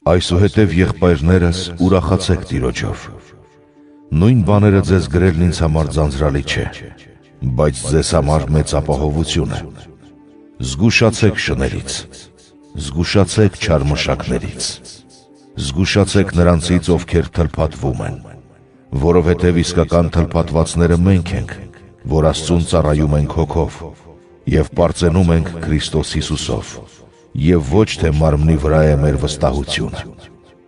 Այսուհետև եղբայրներս ուրախացեք Տիրոջով։ Նույն բաները ձեզ գրելն ինձ համար ձանձրալի չէ, բայց ձեզ համար մեծ ապահովություն է։ Զգուշացեք շներից, զգուշացեք չար մշակներից, զգուշացեք նրանցից, ովքեր թլփատվում են, որովհետև իսկական թլփատվածները մենք ենք, որ Աստծուն ծառայում ենք հոգով և պարծենում ենք Քրիստոս Հիսուսով, և ոչ թե մարմնի վրա է մեր վստահությունը,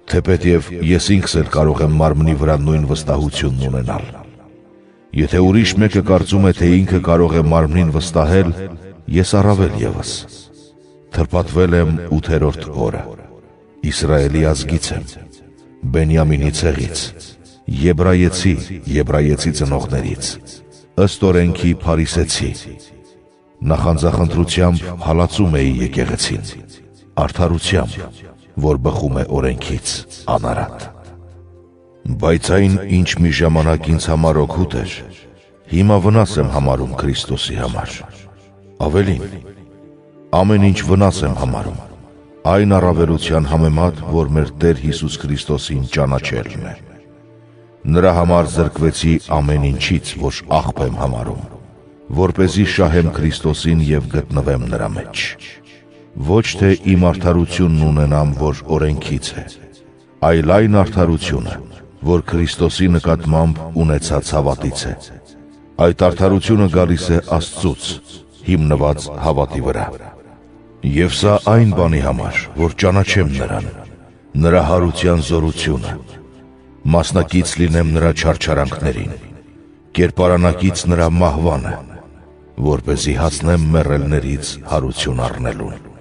թեպետև ես ինքս էլ կարող եմ մարմնի վրա նույն վստահությունն ունենալ։ Եթե ուրիշ մեկը կարծում է, թե ինքը կարող է մարմնին վստահել, ես առավել ևս։ Թլփատվել եմ 8-րդ օրը, Իսրայելի ազգից եմ, Բենյամինի ցեղից, Եբրայեցի ծնողներից, ըստ օրենքի փարիսեցի, նախանձախնդրությամբ հալածում էի եկեղեցին, արդարությամբ, որ բխում է օրենքից, անարատ։ Բայց այն, ինչ մի ժամանակ ինձ համար օգուտ էր, հիմա վնաս եմ համարում Քրիստոսի համար։ Ավելին, ամեն ինչ վնաս եմ համարում, այն առավելության համեմատ, որ մեր Տեր Հիսուս Քրիստոսին ճանաչելն է։ Նրա համար զրկվեցի ամեն ինչից, որ աղբ եմ համարում, որպեսզի շահեմ Քրիստոսին և գտնվեմ նրա մեջ։ Ոչ թե իմ արդարությունն ունենամ, որ օրենքից է, այլ այն արդարությունը, որ Քրիստոսի նկատմամբ ունեցած հավատից է։ Այդ արդարությունը գալիս է Աստծուց, հիմնված հավատի վրա։ Եվ սա այն բանի համար, որ ճանաչեմ նրան, նրա հարության զորությունը, մասնակից լինեմ նրա չարչարանքներին, կերպարանակից նրա մահվանը, որպեսզի հասնեմ մեռելներից հարություն առնելուն։